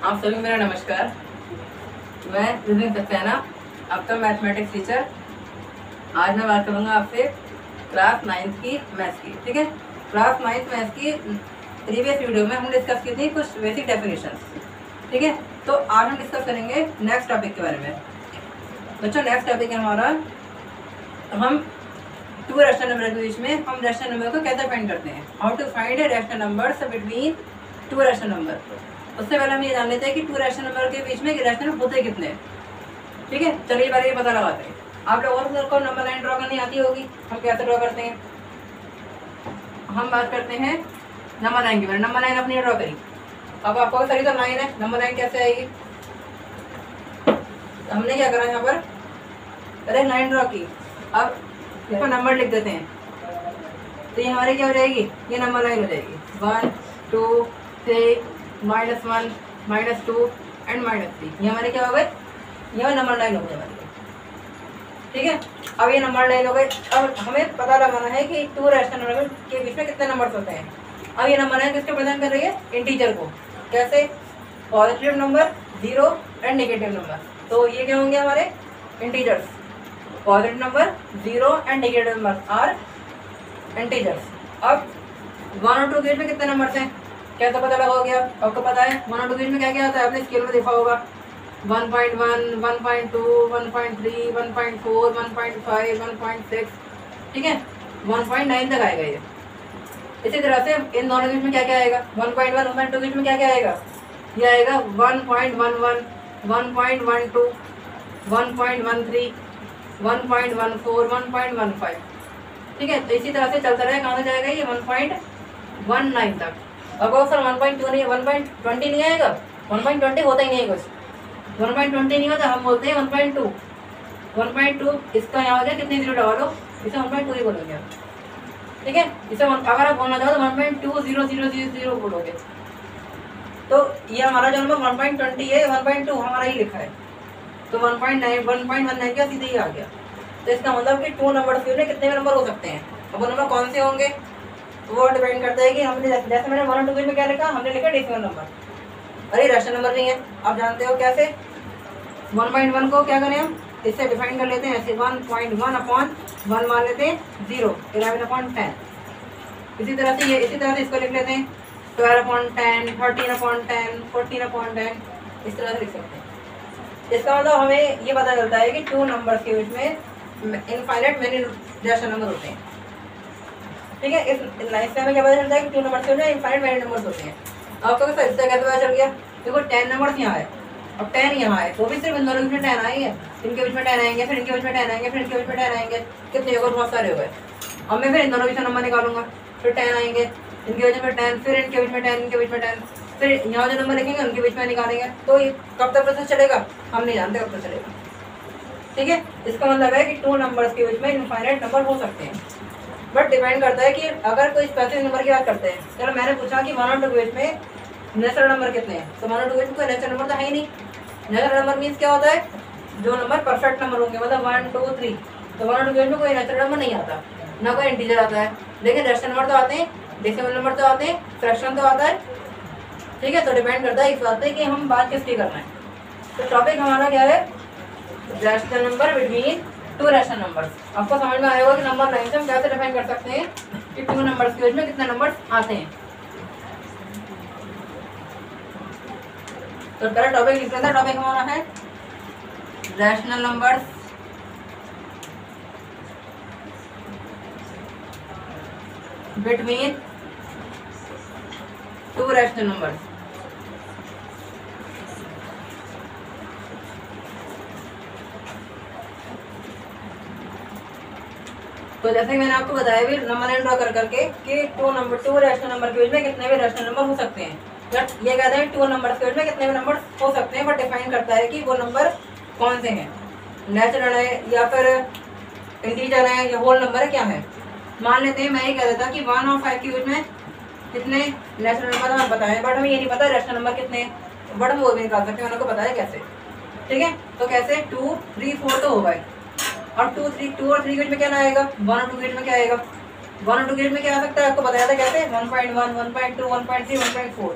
आप सभी मेरा नमस्कार। मैं रिदिन सक्सेना, आपका मैथमेटिक्स टीचर। आज मैं बात करूँगा आपसे क्लास 9th की मैथ्स की। ठीक है, क्लास 9th मैथ्स की प्रीवियस वीडियो में हमने डिस्कस की थी कुछ बेसिक डेफिनेशंस। ठीक है, तो आज हम डिस्कस करेंगे नेक्स्ट टॉपिक के बारे में। बच्चों, नेक्स्ट टॉपिक है हमारा, हम टू रैशनल नंबर के बीच में हम रैशनल नंबर को कैसे फाइंड करते हैं। How to find a rational numbers between two rational number. उससे पहले हम ये जान लेते हैं कि टू रैशनल नंबर के बीच में रैशनल होते कितने हैं। ठीक है, चलिए पहले ये पता लगाते हैं। आप लोगों को नंबर लाइन ड्रॉ करनी आती होगी, हम कैसे ड्रॉ करते हैं। हम बात करते हैं नंबर लाइन की बारे में। नंबर लाइन अपनी ड्रॉ करी। अब आपको सही तो लाइन है, नंबर लाइन कैसे आएगी। हमने क्या करा यहाँ पर, अरे लाइन ड्रॉ की। अब इसको नंबर लिख देते हैं, तो ये हमारी क्या हो जाएगी, ये नंबर लाइन हो जाएगी। 1 2 3 -1 -2 एंड -3। ये हमारे क्या हो गए, ये नंबर लाइन हो गई हमारी। ठीक है, अब ये नंबर लाइन हो गई। अब हमें पता लगाना है कि टू रैशनल नंबर के बीच में कितने नंबर्स होते हैं। अब ये नंबर लाइन किसको प्रेजेंट कर रही है, इंटीजर को। कैसे, positive number, zero and negative number. तो ये क्या होंगे हमारे integers. Positive number, zero and negative number are integers. अब 1 और 2 के बीच में कितने नंबर्स हैं, कैसे पता लगाओगे आप। आपको पता है 1 और 2 के बीच में क्या क्या आता है, आपने स्केल में देखा होगा। 1.1 1.2 1.3 1.4 1.5 1.6। ठीक है, 1.9 तक आएगा ये। इसी तरह से इन दोनों के बीच में क्या क्या आएगा, 1.1 1.2 के बीच में क्या क्या आएगा, ये आएगा 1.11 1.12 1.13 1.14 1.15। ठीक है, तो इसी तरह से चलता रहेगा। कहाँ से जाएगा ये 1.19 तक। अब सर 1.2 नहीं, 1.20 नहीं आएगा, 1.20 होता ही नहीं है कुछ। 1.20 नहीं होता, हम बोलते हैं 1.2। 1.2 इसका यहाँ हो जाए, कितनी जीरो लगा लो, इसे 1.2 ही बोलोगे आप। ठीक है, इसे अगर आप बोलना चाहो तो 1.200000 बोलोगे। तो ये हमारा जो नंबर 1.20 है, 1.2 हमारा ही लिखा है, तो 1.19 का सीधे ही आ गया। तो इसका मतलब कि टू नंबर में कितने नंबर हो सकते हैं। अब वो नंबर कौन से होंगे, वो डिपेंड करता है कि हमने जैसे मैंने 1 और 2 में क्या लिखा, हमने लिखा डेसिमल नंबर। अरे रैशनल नंबर नहीं है, आप जानते हो कैसे। 1.1 को क्या करें हम, इससे डिफाइन कर लेते हैं ऐसे, 1.1/1 मान लेते हैं 0 11/10। इसी तरह से इसको लिख लेते हैं 12/10 13/10 14/10। इस तरह से लिख सकते हैं। इसका मतलब हमें ये पता चलता है कि टू नंबर्स के बीच में इनफाइनाइट मेनी रैशनल नंबर होते हैं। ठीक है, इससे हमें क्या पता चलता है कि टू नंबर्स के बीच में इनफाइनाइट मेनी नंबर्स होते हैं। आपको सर इससे कैसे पता चल गया, देखो 10 नंबर्स यहाँ है, अब 10 यहाँ है, तो भी सिर्फ इन दोनों के बीच में 10 आई है। इनके बीच में 10 आएंगे, फिर इनके बीच में 10 आएंगे, फिर इनके बीच में 10 आएंगे, कितने हो गए, बहुत सारे हो गए। अब मैं फिर इन दोनों के बीच में नंबर निकालूंगा, फिर 10 आएंगे, इनके बीच में 10, फिर इनके बीच में 10, इनके बीच में 10, फिर यहाँ जो नंबर लिखेंगे उनके बीच में निकालेंगे। तो ये कब तक प्रोसेस चलेगा, हम नहीं जानते कब तक चलेगा। ठीक है, इसका मतलब है कि टू नंबर्स के बीच में इनफाइनाइट नंबर हो सकते हैं, बट डिपेंड करता है कि अगर कोई स्पेसिफिक नंबर की बात करते हैं। चलो मैंने पूछा कि 1 और 2 के बीच में नेचुरल नंबर कितने हैं, तो 1 और 2 के बीच में कोई नेचुरल नंबर तो है ही नहीं। नेचुरल नंबर मीन्स क्या होता है, जो नंबर परफेक्ट नंबर होंगे, मतलब 1 2 3। तो 1 और 2 के बीच में कोई नेचुरल नंबर नहीं आता, ना कोई इंटीजर आता है, लेकिन रैशनल नंबर तो आते हैं, डेसिमल नंबर तो आते हैं, फ्रैक्शन तो आता है। ठीक है, तो डिपेंड करता है इस बात पे कि हम बात किसकी करना है। तो टॉपिक हमारा क्या है, rational number between two rational numbers. आपको समझ में आएगा कि नंबर लाइन से हम कैसे डिफाइन कर सकते हैं कि टू नंबर्स के बीच में कितने नंबर्स आते हैं। तो पहला टॉपिक लिख लेते हैं। टॉपिक हमारा है rational numbers between two rational numbers. तो जैसे मैंने आपको बताया भी नंबर लाइन ड्रॉ कर करके कि टू रैशनल नंबर के बीच में कितने भी रैशनल नंबर हो सकते हैं। बट ये कहते हैं टू नंबर्स के बीच में कितने भी नंबर हो सकते हैं, बट डिफाइन करता है कि वो नंबर कौन से हैं, नेचुरल है या फिर इंटीजर है या होल नंबर है, क्या है। मान लेते हैं मैं ये कह देता कि 1 और 5 के बीच में कितने नेचुरल नंबर हमें पता है, बट हमें ये नहीं पता रैशनल नंबर कितने हैं, बट हम वो भी निकाल सकते हैं, उनको पता है कैसे। ठीक है, तो कैसे 2 3 4 तो हो गए। अब 2 और 3 के बीच में क्या आएगा, 1 और 2 के बीच में क्या आएगा, 1 और 2 के बीच में क्या आ सकता है, आपको बताया था कैसे 1.1 1.2 1.3 1.4।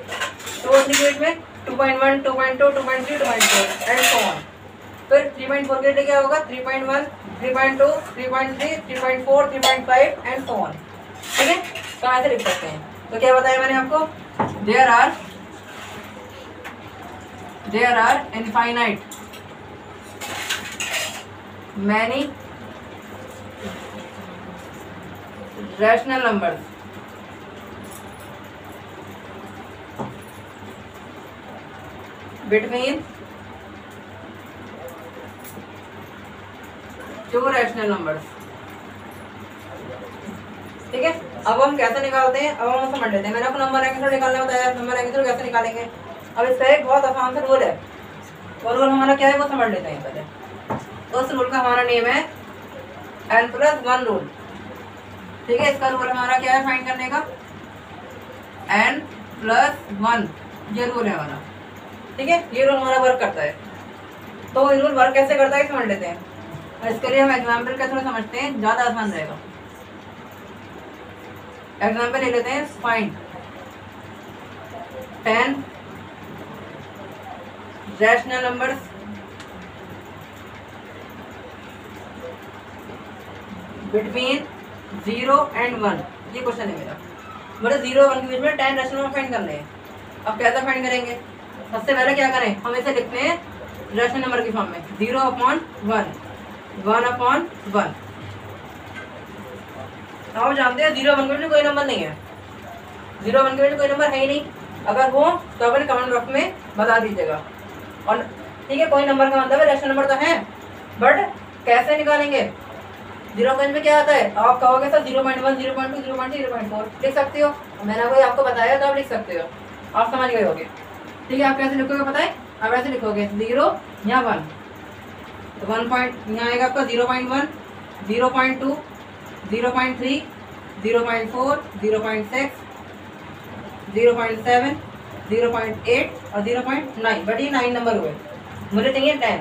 2 और 3 के बीच में 2.1, 2.2, 2.3, 2.4 एंड सो ऑन। फिर 3.4 के लिए क्या होगा? 3.1, 3.2, 3.3, 3.4, 3.5 एंड सो ऑन। ठीक है, तो ऐसे लिख सकते हैं। तो क्या बताया मैंने आपको? There are infinite many rational numbers between two rational numbers. ठीक है, अब हम कैसे निकालते हैं, अब हम समझ लेते हैं। मैंने आपको नंबर एंगल निकालना बताया, नंबर एंगल कैसे निकालेंगे। अब इसका एक बहुत आसान सा रूल है, वो रूल हमारा क्या है वो समझ लेते हैं पहले। उस रूल का हमारा नेम है n+1 रूल। ठीक है, इसका रूल हमारा क्या है फाइंड करने का? n+1, ये रूल है हमारा। ठीक है, ये रूल हमारा वर्क करता है। तो ये रूल वर्क कैसे करता है समझ लेते हैं। इसके लिए हम एग्जाम्पल के थ्रू समझते हैं, ज़्यादा आसान रहेगा। एग्जाम्पल ले लेते हैं। Find 10 rational numbers between 0 and 1। ये क्वेश्चन है मेरा। मतलब 0 और 1 के बीच में 10 रैशनल नंबर फाइंड करने हैं। अब कैसे फाइंड करेंगे? सबसे पहले क्या करें, हम इसे लिखते हैं रैशनल नंबर की फॉर्म में। 0/1, 1/1। आप जानते हैं 0 1 के बीच कोई नंबर नहीं है। 0 1 के बीच कोई नंबर है ही नहीं। अगर हो तो अपने कमेंट बॉक्स में बता दीजिएगा। और ठीक है, कोई नंबर का मतलब है रैशनल नंबर तो है, बट कैसे निकालेंगे? 0 के बीच में क्या आता है? आप कहोगे सर 0.1, 0.2, 0.3, 0.4 लिख सकते हो। मैंने कोई आपको बताया तो आप लिख सकते हो, आप समझ गए होगे। ठीक है, आप कैसे लिखोगे पता है? आप ऐसे लिखोगे 0 या 1, तो 1 पॉइंट यहाँ आएगा आपका 0.1, 0.2, 0.3, 0.4, 0.6, 0.7, 0.8 और 0.9। बट ये 9 नंबर हुए, मुझे चाहिए 10।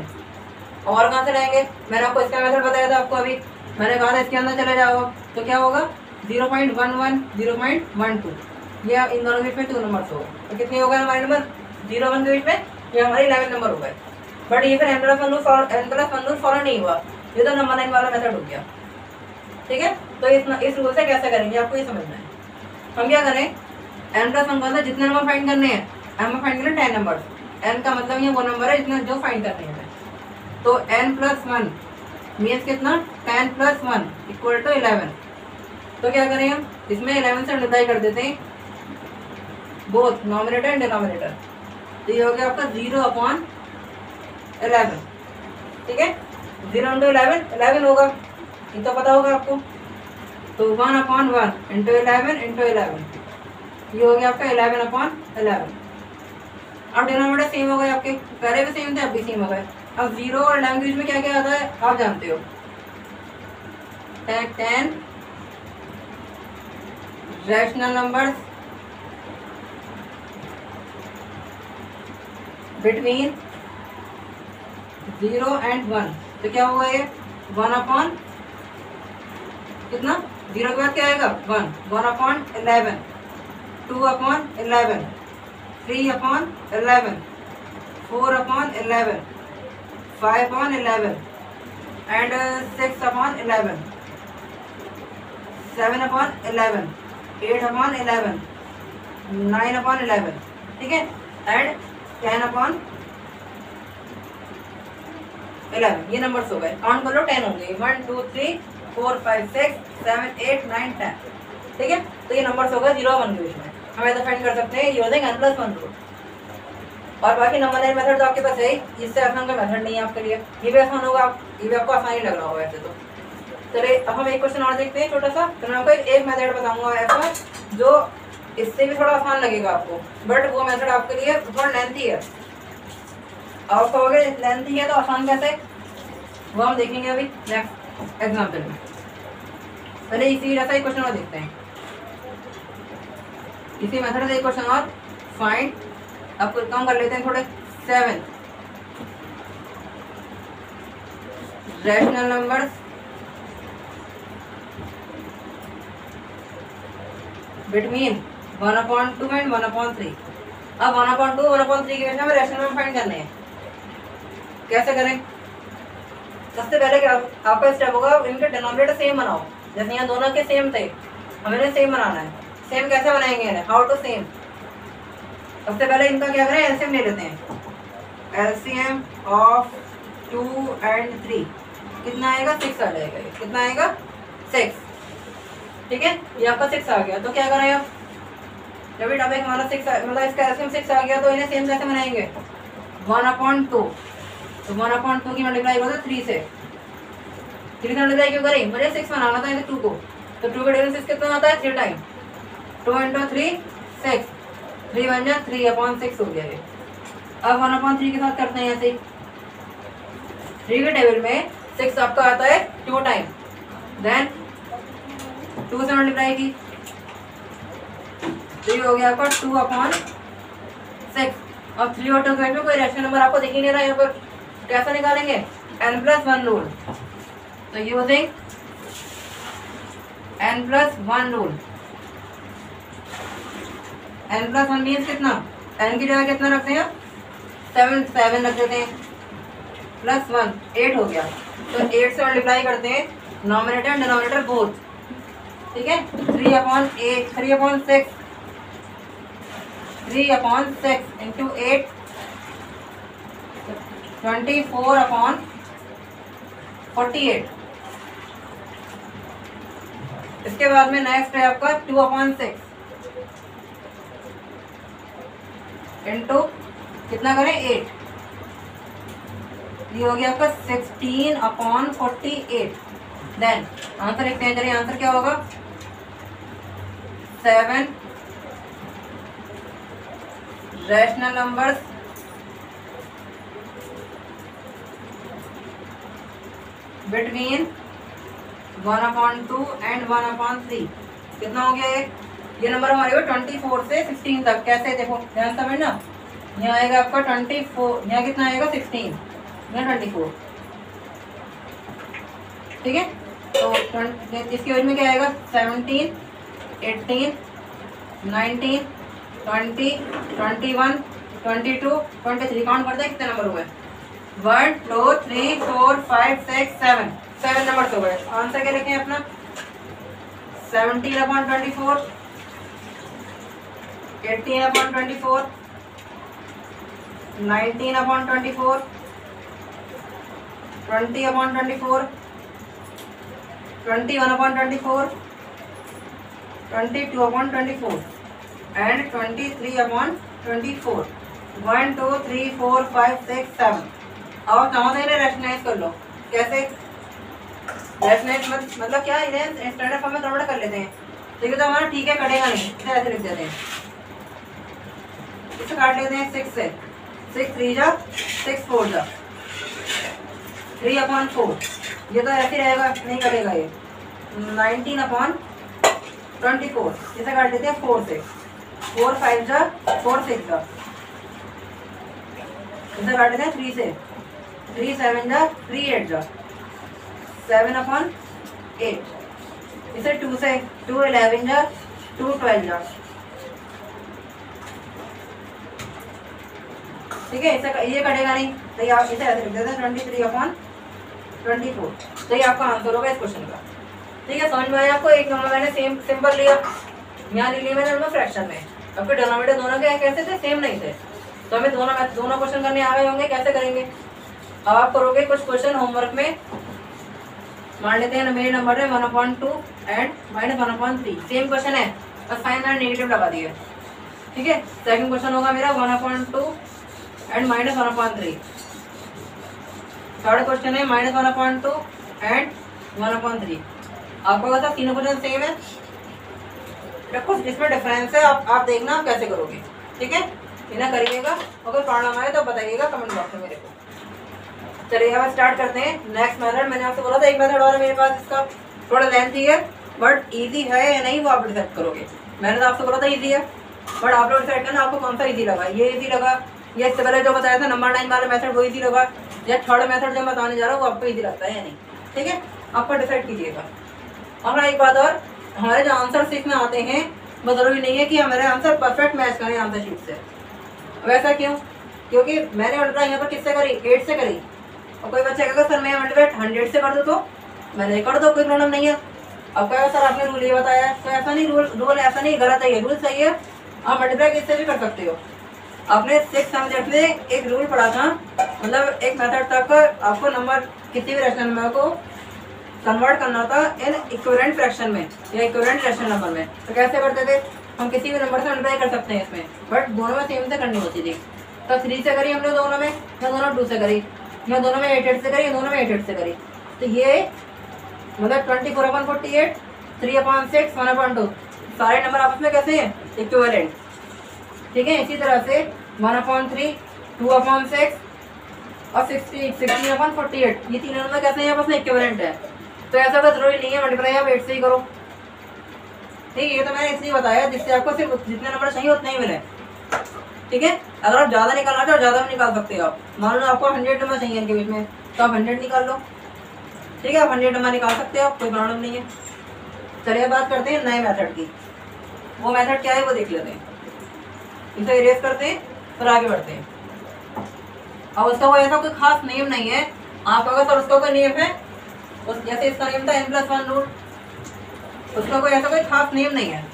और कहाँ से लाएंगे? मैंने आपको इसका मेथड बताया था। आपको अभी मैंने कहा था इसके अंदर चले जाओ, तो क्या होगा? 0.11, 0.12, ये इन दोनों के बीच में 2 नंबर हो गए। तो कितने हो गए हमारे नंबर? 0 1 के बीच में ये हमारे 11 नंबर हो गए। बट ये फिर n+1 रूल फॉलो नहीं हुआ, ये तो नंबर 9 वाला मेथड हो गया। ठीक है, तो इस रूल से कैसे करेंगे आपको ये समझना है। हम क्या करें? n+1 का जितने नंबर फाइंड करने हैं, m फाइंड करने 10 नंबर। n का मतलब ये वो नंबर है जितने जो फाइंड करने हैं। तो n+1 मीन्स कितना? 10 + 1 = 11। तो क्या करें हम? इसमें 11 से डिवाइड कर देते हैं बोथ नॉमिनेटर एंड डिनोमिनेटर। तो ये हो गया आपका 0/11। ठीक है, 0 × 11 11 होगा, ये तो पता होगा आपको। तो 1/1 × 11 × 11, ये हो गया आपका 11/11। अब डिनोमिनेटर सेम हो गए आपके, पहले भी सेम थे अब भी सेम हो गए। अब 0 और 11 के बीच में क्या क्या आता है आप जानते हो। 10 रैशनल नंबर्स बिटवीन 0 and 1। तो क्या होगा ये? 1/, कितना? 0 के बाद क्या आएगा? 1, 1/11, 2/11, 3/11, 4/11, 5/11 and 6/11, 7/11, 8/11, 9/11। ठीक है, एंड 10/11। ये नंबर्स हो गए। काउंट कर लो, 10 होंगे। 1 2 3 4 5 6 7 8 9 10। ठीक है, तो ये नंबर्स हो गए 0 1 के बीच में। हम ऐसा फाइंड कर सकते हैं, ये हो जाएगा n+1 रूल। और बाकी नंबर 9 मेथड तो आपके पास है ही, इससे आसान का मेथड नहीं है आपके लिए। ये भी आसान होगा, ये भी आपको आसान ही लग रहा होगा वैसे तो। चलिए अब हम एक क्वेश्चन और देखते हैं छोटा सा। तो मैं आपको एक मेथड बताऊंगा ऐसा जो इससे भी थोड़ा आसान लगेगा आपको, बट वो मेथड आपके लिए थोड़ा लेंथी है। आप कहोगे लेंथी है तो आसान कैसे, वो हम देखेंगे अभी नेक्स्ट एग्जाम्पल में। पहले इसी जैसा एक क्वेश्चन और देखते हैं, इसी मेथड से एक क्वेश्चन और। फाइंड, अब कुछ कम कर लेते हैं थोड़े। 7 रैशनल नंबर्स बिटवीन 1/2 and 1/3। अब 1/2 1/3 के बीच में रेशनल नंबर फाइंड करने हैं। कैसे करें? सबसे पहले क्या आपका स्टेप होगा, इनके डिनोमिनेटर सेम बनाओ। जैसे यहाँ दोनों के सेम थे, हमें सेम बनाना है। सेम कैसे बनाएंगे? How to same? सबसे पहले इनका क्या करें, एलसीएम ले लेते हैं। एलसीएम ऑफ 2 and 3 कितना आएगा? 6 आ जाएगा। ये कितना आएगा? 6। ठीक है, ये आपका 6 आ गया। तो क्या करें अब, जब भी टॉपिक हमारा 6 मतलब इसका एलसीएम 6 आ गया, तो इन्हें सेम कैसे बनाएंगे? 1/2। तो 1/2 की मल्टीप्लाई होता है 3 से। 3 से मल्टीप्लाई क्यों करें? मुझे 6 बनाना था, 2 को। तो 2 का डिफरेंस कितना आता है? 3 टाइम। 2 × 3 6। 3 बन जाए 3/6 हो गया ये। अब 1/3 के साथ करते हैं ऐसे ही। 3 के टेबल में 6 आपका आता है 2 टाइम, देन 2 से मल्टीप्लाई की, 3 हो गया आपका 2/6। अब 3 और 2 के बीच में कोई रेशनल नंबर आपको दिख ही नहीं रहा है यहाँ पर। कैसे निकालेंगे? n+1 rule. तो using n+1 rule. n+1 means कितना? n की जगह कितना रखते हैं? 7 रख देते हैं, +1 8 हो गया। तो 8 से मल्टीप्लाई करते हैं नॉमिनेटर एंड डिनोमिनेटर बोथ। ठीक है, 3/8 3/6 3/6 इंटू 8 24/48। इसके बाद में नेक्स्ट है आपका 2/6 इंटू कितना करें? 8। ये हो गया आपका 16/48। देन आंसर लिखते हैं। चलिए आंसर क्या होगा? 7 रैशनल नंबर्स बिटवीन 1/2 and 1/3। कितना हो गया ये नंबर हमारे को 24 से 16 तक। कैसे? देखो ध्यान समझना। यहाँ आएगा आपका 24, यहाँ कितना आएगा? 16, यहाँ 24। ठीक है, तो इसकी वजह में क्या आएगा? 17 18 19 20 21 22 23। काउंट करते हैं कितने नंबर हुए? 1 2 3 4 5 6 7 नंबर हो गए। आंसर क्या लिखें अपना? 17/24 18/24 19/24 20/24 21/24 22/24 and 23/24। 1 2 3 4 5 6 7। अब कहाँ से इन्हें रैशनलाइज कर लो। कैसे रैशनलाइज मतलब क्या? इन्हें स्टैंडर्ड फॉर्म में कन्वर्ट कर लेते हैं। ठीक है, तो हमारा ठीक है कटेगा नहीं, इसे ऐसे लिख देते हैं। इसे काट लेते हैं 6 से। 6 3 जा 6 4 जा 3/4। ये तो ऐसे रहेगा, नहीं कटेगा ये। 19/24। इसे काट लेते हैं 4 से। 4 5 जा 4 6 जा। इसे काट लेते हैं 3 से। 3 7 जा 3 8 जा 7/8। इसे 2 से। 2 11 जा 2 12 जा। ठीक है, इसे ये कटेगा नहीं, तो ये आप इसे ऐसे लिख देते हैं 23/24। तो ये आपका आंसर होगा इस क्वेश्चन का। ठीक है, समझ में आया आपको? एक नंबर मैंने सेम सिंपल लिया, यहाँ ले लिया मैंने नंबर फ्रैक्शन में। आपके डिनोमिनेटर दोनों के कैसे थे? सेम नहीं थे। तो हमें दोनों क्वेश्चन करने आ गए होंगे। कैसे करेंगे? अब आप करोगे कुछ क्वेश्चन होमवर्क में। मान लेते हैं मेरे नंबर है 1/2 एंड -1/3। सेम क्वेश्चन है, बस साइन मैंने नेगेटिव लगा दिया। ठीक है, सेकंड क्वेश्चन होगा मेरा 1/2 एंड -1/3। थर्ड क्वेश्चन है -1/2 एंड 1/3। आपको पता तीनों क्वेश्चन सेम है, कुछ इसमें डिफरेंस है। आप देखना आप कैसे करोगे। ठीक है, इन्हें करिएगा। अगर प्रॉब्लम आए तो बताइएगा कमेंट बॉक्स में मेरे को। चलिए अब स्टार्ट करते हैं नेक्स्ट मेथड। मैंने आपसे बोला था एक मेथड और है मेरे पास, इसका थोड़ा लेंथी है बट इजी है या नहीं वो आप डिसाइड करोगे। मैंने तो आपसे बोला था इजी है, बट आप लोग डिसाइड करना आपको कौन सा इजी लगा। ये इजी लगा, ये इससे पहले जो बताया था नंबर 9 वाला मेथड वो इजी लगा, या थर्ड मेथड जो बताने जा रहा हूँ वो आपको इजी लगता है या नहीं। ठीक है, आपको डिसाइड कीजिएगा। और एक बात और, हमारे जो आंसर शीट में आते हैं वो जरूरी नहीं है कि हमारे आंसर परफेक्ट मैच करें आंसर शीट से। वैसा क्यों? क्योंकि मैंने मल्टीप्लाई यहाँ पर किससे करी? 8 से करी। और कोई बच्चा कहेगा सर मैं मल्टीप्लाई 100 से कर दूँ, तो मैंने कर दो, कोई प्रॉब्लम नहीं है। अब कहेगा सर आपने रूल ये बताया, तो ऐसा नहीं, रूल ऐसा नहीं, गलत है, ये रूल सही है। आप मल्टीप्लाई किससे भी कर सकते हो। आपने 6th सब्जेक्ट में एक रूल पढ़ा था, मतलब एक मेथड तक आपको नंबर किसी भी रैशनल नंबर को कन्वर्ट करना था इन इक्विवेलेंट फ्रैक्शन में या इक्विवेलेंट रैशनल नंबर में। तो कैसे करते थे? हम किसी भी नंबर से मल्टीप्लाई कर सकते हैं इसमें, बट दोनों में सेम से करनी होती थी। तो 3 से करी हमने दोनों में, या दोनों 2 से करी, या दोनों में 8 से करी, या दोनों में 8 से करी। तो ये मतलब 24/48, 3/6, 1/2 सारे नंबर आपस में कैसे हैं? इक्विवेलेंट। ठीक है, इसी तरह से 1/3, 2/6 और 16/48 ये तीनों नंबर कैसे हैं? आपस में इक्विवेलेंट है। तो ऐसा कोई जरूरी नहीं है मल्टीप्लाई आप 8 से ही करो। ठीक है, ये तो मैंने इसलिए बताया जिससे आपको सिर्फ जितने नंबर चाहिए उतने ही मिले। ठीक है, अगर आप ज़्यादा निकालना चाहो ज़्यादा भी निकाल सकते हो आप। मान लो आपको 100 नंबर चाहिए इनके बीच में, तो आप 100 निकाल लो। ठीक है, आप 100 नंबर निकाल सकते हो, कोई प्रॉब्लम नहीं है। चलिए बात करते हैं नए मेथड की। वो मेथड क्या है वो देख लेते हैं। इसे इरेज करते हैं फिर आगे बढ़ते हैं। अब उसका कोई ऐसा कोई खास नियम नहीं है। आप अगर सर उसका कोई नियम है, उस जैसे इसका नियम था n+1 रूल, उसका कोई ऐसा कोई खास नियम नहीं है।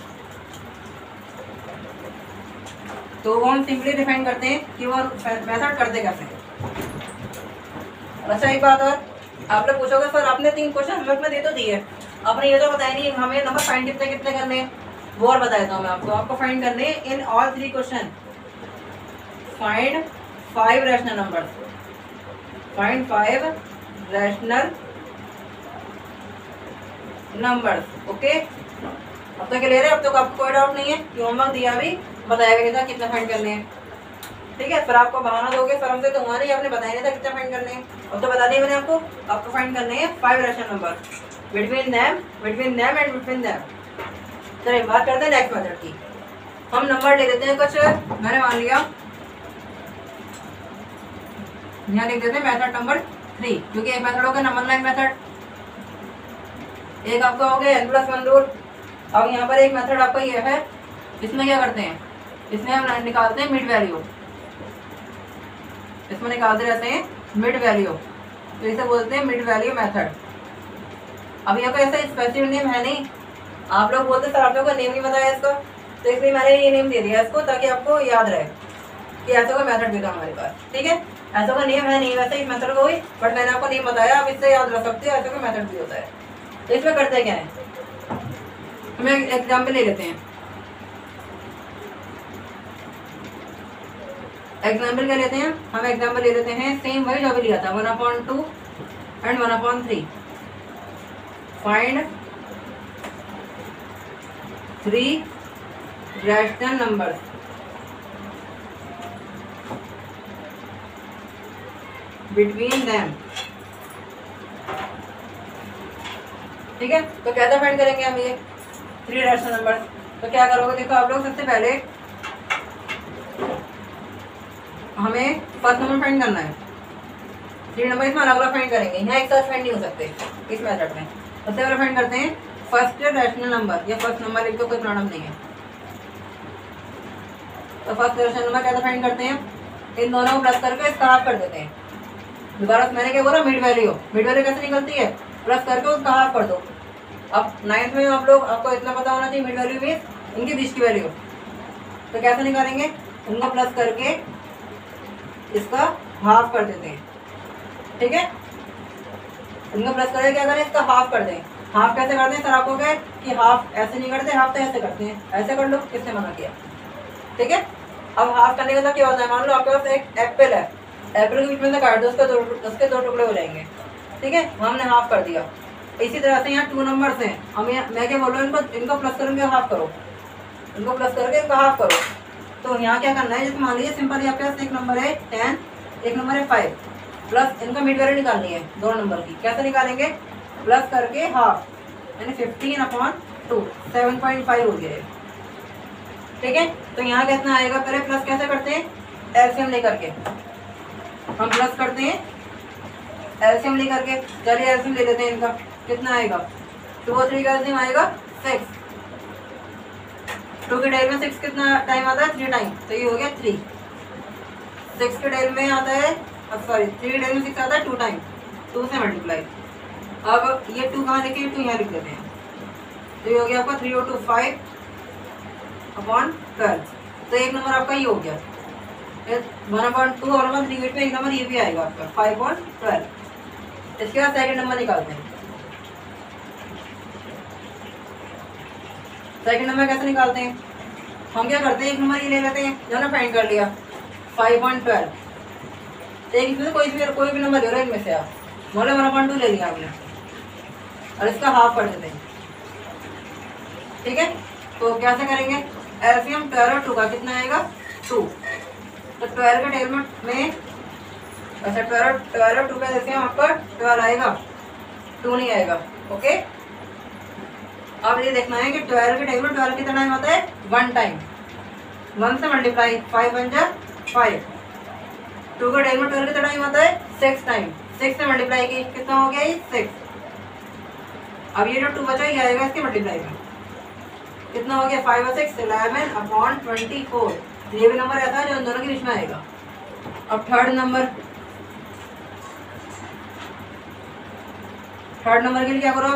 तो वो हम सिंपली डिफाइन करते हैं कि वो मेथड करते कैसे हैं। अच्छा एक बात और, आप लोग पूछोगे सर आपने 3 क्वेश्चन होमवर्क में दे तो दिए, आपने ये तो बताया नहीं हमें नंबर फाइंड कितने करने हैं। वो और बता देता हूँ मैं आपको फाइंड करने हैं in all 3 question. Find 5 rational numbers, find 5 rational numbers. Okay, अब तक क्लियर है? अब तक आपको कोई डाउट नहीं है कि होमवर्क दिया भी बताया गया था कितना फाइंड करने हैं। ठीक है, फिर आपको बहाना दोगे सर हमसे तो हुआ नहीं, आपने बताया नहीं था कितना फाइंड करने हैं। अब तो बता दिया मैंने आपको फाइंड करने हैं 5 rational number, between them and between them. चलिए बात करते हैं नेक्स्ट मेथड की। हम नंबर ले लेते हैं कुछ, मैंने मान लिया यहाँ लिख देते हैं मेथड नंबर 3, क्योंकि एक मेथड हो गया नंबर लाइन मेथड, एक आपका हो गया n+1 रूल। अब यहाँ पर एक मेथड आपका ये है, इसमें क्या करते हैं? इसमें हम निकालते हैं मिड वैल्यू, इसमें निकालते रहते हैं मिड वैल्यू, तो इसे बोलते हैं मिड वैल्यू मेथड। अब यहाँ पर ऐसा स्पेसिफिक नेम है नहीं, आप लोग बोलते सर आप लोगों को नेम नहीं बताया इसका, तो इसलिए मैंने ये नेम दे दिया इसको ताकि आपको याद रहे कि ऐसा कोई मेथड भी था हमारे पास। ठीक है, ऐसा कोई नेम है नहीं वैसे इस मेथड को भी, बट मैंने आपको नेम बताया, आप इससे याद रख सकते हो ऐसा कोई मेथड भी होता है। तो इसमें करते क्या है, हम एक एग्जाम्पल ले लेते हैं। एग्जाम्पल क्या लेते हैं? हम एग्जाम्पल ले लेते हैं सेम वही जो भी लिया था 1/2 and 1/3। Find 3 rational numbers between them. ठीक है, तो कैसे फाइंड करेंगे हम ये 3 रैशनल नंबर? तो क्या करोगे, देखो आप लोग सबसे पहले हमें फर्स्ट नंबर फाइंड करना है। 3 नंबर इसमें अलग अलग फाइंड करेंगे, यहाँ एक साथ फाइंड नहीं हो सकते इस मेथड में। सबसे पहले फाइंड करते हैं फर्स्ट रैशनल नंबर, या फर्स्ट नंबर लिख दो कोई प्रॉब्लम नहीं है। तो फर्स्ट रैशनल नंबर कैसे फाइंड करते हैं? इन दोनों को प्लस करके इसका हाफ कर देते हैं। दोबारा मैंने क्या बोला, मिड वैल्यू कैसे निकलती है? प्लस करके उसका हाफ कर दो। अब 9th में आप लोग, आपको इतना पता होना चाहिए मिड वैल्यू मीन्स इनके बीच की वैल्यू। तो कैसे निकालेंगे? उनको प्लस करके इसका हाफ कर देते हैं। ठीक है, इनको प्लस करके क्या करें, इसका हाफ कर दें। हाफ कैसे करते हैं सर? आपको क्या कि हाफ ऐसे नहीं करते, हाफ तो ऐसे करते हैं, ऐसे कर लो, किसने मना किया? ठीक है, अब हाफ करने का क्या होता है, मान लो आपके पास एक एप्पल है, एप्पल के बीच में से काट दो, उसके 2 टुकड़े हो जाएंगे। ठीक है, हमने हाफ कर दिया। इसी तरह से यहाँ 2 नंबर्स हैं, हम मैं क्या बोल रहा हूँ, इनको प्लस करके हाफ करो, इनको प्लस करके इनको हाफ करो। तो यहाँ क्या करना है, जैसे मान लीजिए सिंपल आपके पास एक नंबर है 10, एक नंबर है 5, प्लस इनका मिड वैल्यू निकालनी है 2 नंबर की। कैसे निकालेंगे? प्लस करके हाफ, यानी 15/2, 7.5 हो गया। ठीक है, तो यहाँ कितना आएगा? पहले प्लस कैसे करते हैं? एलसीएम लेकर के हम प्लस करते हैं, एलसीएम लेकर के। चलिए एलसीएम ले लेते हैं इनका, कितना आएगा? 2 और 3 का एलसीएम आएगा 6। 2 के डेल में 6 कितना टाइम आता है? 3 टाइम, तो ये हो गया 3। 6 के डेल में आता है, सॉरी 3 के डेल में 6 आता है 2 टाइम, 2 से मल्टीप्लाई। अब ये 2 कहाँ लिखे, 2 यहाँ लिख देते हैं, तो ये हो गया आपका 3 और 2 5 अपॉन 12। तो एक नंबर आपका ये हो गया 1/2 और 1/3 में एक नंबर ये भी आएगा आपका 5/12। इसके बाद सेकंड नंबर निकालते हैं। सेकंड नंबर कैसे निकालते हैं, हम क्या करते हैं, एक नंबर ये ले लेते हैं जो ना फाइंड कर लिया 5/12, एक इसमें से कोई भी नंबर ले रहे हैं इनमें से, आप मान लो 1/2 ले लिया आपने और इसका हाफ कर देते हैं। ठीक है, तो कैसे करेंगे, एलसीएम 12 और 2 का कितना आएगा 2, तो 12 के डेल में अच्छा 12 और 2 का एलसीएम आपका 12 आएगा, 2 नहीं आएगा। ओके, अब ये देखना है कि 12 के डेल में 12 कितना टाइम होता है 1 टाइम, 1 से मल्टीप्लाई 5 बन जा 5, 2 का डेल में 12 कितना टाइम होता है 6 टाइम, 6 से मल्टीप्लाई की कितना हो गया ये 6। अब ये जो 2 बचा ये आएगा इसके मल्टीप्लाई में, कितना हो गया 5 और 6 11/24। ये भी नंबर ऐसा है जो इन दोनों के बीच में आएगा। अब थर्ड नंबर के लिए क्या करो,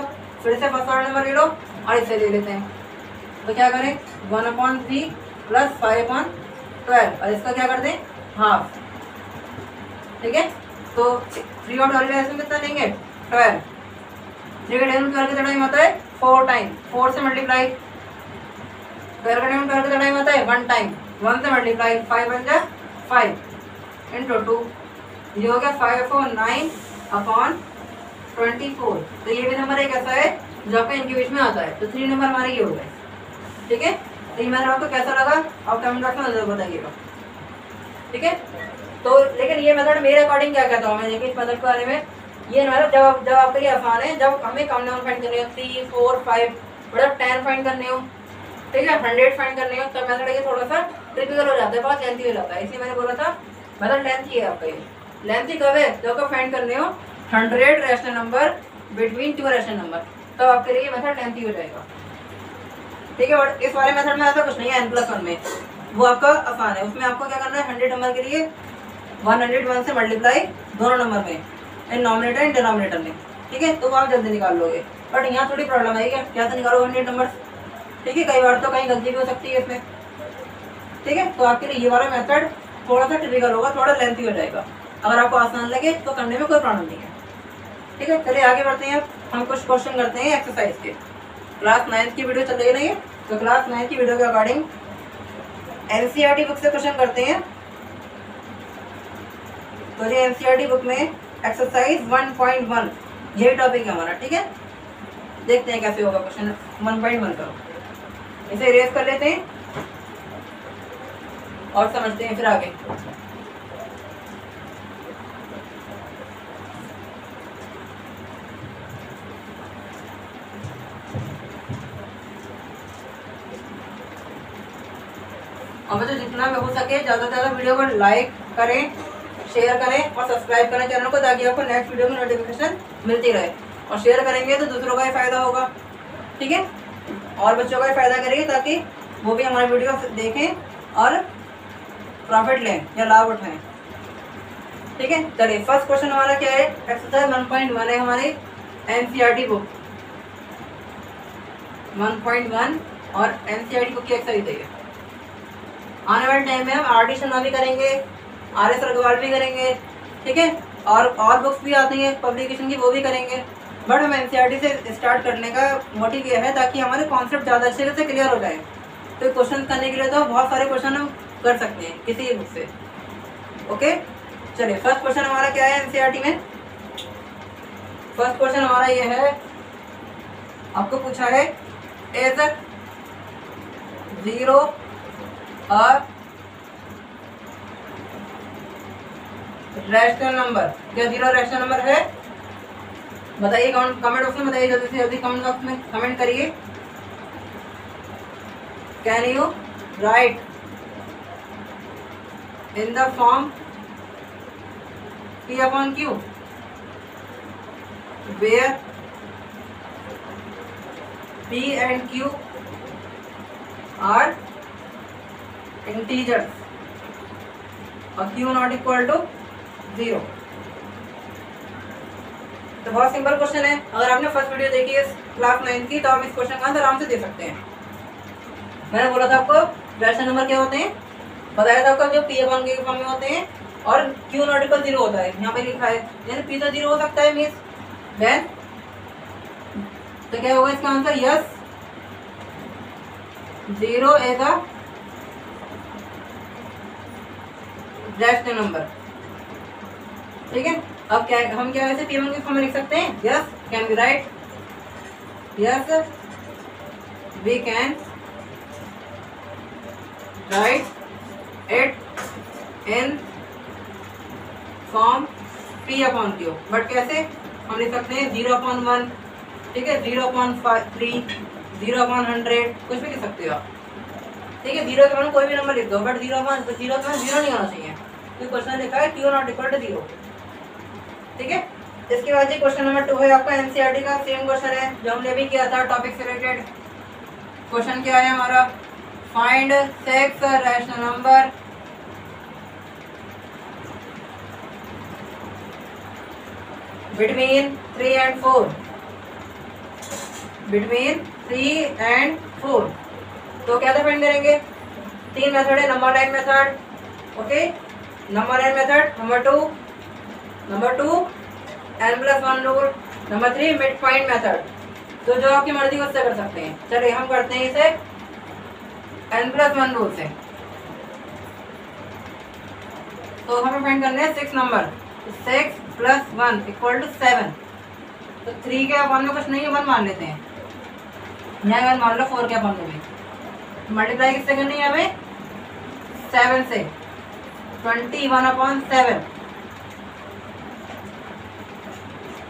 फिर से फर्स्ट ऑर्डर नंबर ले लो और इसे ले लेते हैं। तो क्या करें 1/3 प्लस 5/12 और इसका क्या कर दें हाफ। ठीक है, तो 3 और 12 में कितना लेंगे 12, 3 का डेल में 12 कितना टाइम होता है 4 टाइम, 4 से मल्टीप्लाई 12 का डेल में 12 कितना टाइम होता है 1 टाइम, 1 से मल्टीप्लाई 5 बन जाए 5 इंटू 2, ये हो गया 5 और 9/24। तो ये भी नंबर एक ऐसा है जो आपका इनके बीच में आता है। तो 3 नंबर हमारे ये हो गए। ठीक है, तो ये मैंने आपको कैसा लगा आप कमेंट बॉक्स में जरूर बताइएगा। ठीक है, तो लेकिन ये मेथड मेरे अकॉर्डिंग क्या कहता हूँ मैं, देखिए इस मेथड के बारे में, ये मतलब जब आपके लिए आसान है, जब हमें कम नंबर फाइंड करने हो 3 4 5 मतलब 10 फाइंड करने हो, ठीक है 100 फाइंड करने हो, तब मेथड ये थोड़ा सा टिपिकल हो जाता है, बहुत लेंथी हो जाता है। इसलिए मैंने बोला था मेथड लेंथी है आपका, ये लेंथी कब है जब आप फाइंड करने हो 100 rational number between 2 rational number, तब आपके लिए ये मेथड लेंथी हो जाएगा। ठीक है, और इस वाले मेथड में ऐसा कुछ नहीं है n+1 में, वो आपका आसान है। उसमें आपको क्या करना है 100 नंबर के लिए 101 से मल्टीप्लाई दोनों नंबर में, इन नॉमिनेटर एंड डिनोमिनेटर में। ठीक है, तो आप जल्दी निकाल लोगे, बट यहाँ थोड़ी प्रॉब्लम आएगी कैसे निकालो 100 नंबर। ठीक है, कई बार तो कहीं गलती भी हो सकती है इसमें। ठीक है, तो आपके लिए ये वाला मेथड थोड़ा सा टिपिकल होगा, थोड़ा लेंथी हो जाएगा। अगर आपको आसान लगे तो करने में कोई प्रॉब्लम नहीं है। ठीक है, चलिए आगे बढ़ते हैं। हम कुछ क्वेश्चन करते हैं एक्सरसाइज के। क्लास 9 की वीडियो चल रही है ना ये, तो क्लास 9 की वीडियो के अकॉर्डिंग एनसीईआरटी बुक से क्वेश्चन करते हैं। तो ये एनसीईआरटी बुक में एक्सरसाइज 1.1 यही टॉपिक है हमारा। ठीक है, देखते हैं कैसे होगा क्वेश्चन 1.1 का। इसे इरेज कर लेते हैं और समझते हैं फिर आगे। और बच्चों जितना भी हो सके ज़्यादा से ज़्यादा वीडियो को लाइक करें, शेयर करें और सब्सक्राइब करें चैनल को, ताकि आपको नेक्स्ट वीडियो की नोटिफिकेशन मिलती रहे। और शेयर करेंगे तो दूसरों का ही फ़ायदा होगा। ठीक है, और बच्चों का ही फ़ायदा करेंगे ताकि वो भी हमारे वीडियो देखें और प्रॉफिट लें या लाभ उठाएं। ठीक है, चलिए फर्स्ट क्वेश्चन हमारा क्या है, एक्सरसाइज 1.1 है हमारी एनसीईआरटी बुक 1.1 और एनसीईआरटी बुक की एक्सरसाइज है। आने वाले टाइम में हम आर डी शर्मा भी करेंगे, आर एस अग्रवाल भी करेंगे। ठीक है, और बुक्स भी आती हैं पब्लिकेशन की, वो भी करेंगे। बट हम एनसीईआरटी से स्टार्ट करने का मोटिव ये है ताकि हमारे कॉन्सेप्ट ज़्यादा अच्छे से क्लियर हो जाए। तो क्वेश्चन करने के लिए तो बहुत सारे क्वेश्चन हम कर सकते हैं किसी बुक से। ओके, चलिए फर्स्ट क्वेश्चन हमारा क्या है एनसीईआरटी में। फर्स्ट क्वेश्चन हमारा ये है, आपको पूछा है एज 0 और रैशनल नंबर, क्या 0 रैशनल नंबर है? बताइए कमेंट बॉक्स में बताइए, जल्दी से जल्दी कमेंट बॉक्स में कमेंट करिए। Can you right in the form P/Q where P and Q are integers? और क्यू नॉट इक्वल टू 0। तो बहुत सिंपल क्वेश्चन है। अगर आपने फर्स्ट वीडियो देखी है क्लास 9 की तो आप इस क्वेश्चन का आंसर आराम से दे सकते हैं। मैंने बोला था आपको रैशनल नंबर क्या होते हैं, बताया था आपको जो पी अपॉन क्यू के फॉर्म में होते हैं और क्यू नॉट इक्वल 0 होता है, यहाँ पे लिखा है, यानी पी तो 0 हो सकता है मीन्स देन तो क्या होगा इसका answer, yes 0 is a rational number. ठीक है, अब क्या हम क्या वैसे पी वन के फॉर्म में लिख सकते हैं, yes can be write, yes we can write it in form P upon Q. But कैसे हम लिख सकते हैं 0/1, ठीक है, 0/3, 0/100, कुछ भी लिख सकते हो आप। ठीक है, 0 के बाद कोई भी नंबर लिख दो, बट 0 नहीं होना चाहिए क्योंकि क्वेश्चन लिखा है क्यू नॉट इक्वल टू 0। ठीक है, इसके बाद जी क्वेश्चन नंबर 2 है आपका एनसीईआरटी का, सेम क्वेश्चन है जो हमने भी किया था टॉपिक से रिलेटेड। क्वेश्चन क्या है हमारा, find 6 rational number between 3 and 4, between 3 and 4। तो क्या फाइंड करेंगे, 3 मेथड है, number line method, okay, number line method, number two n+1 rule, number 3 mid point method. तो जो आपकी मर्जी उससे कर सकते हैं। चलिए हम करते हैं इसे n+1 रूल से। तो हमें फाइंड करने हैं 6 नंबर, 6 + 1 = 7। तो 3 के अपॉन में कुछ नहीं है, 1 मान लेते हैं, यहाँ 1 मान लो, 4 के अपॉन में भी मल्टीप्लाई किससे करनी है हमें, 7 से, 21/7।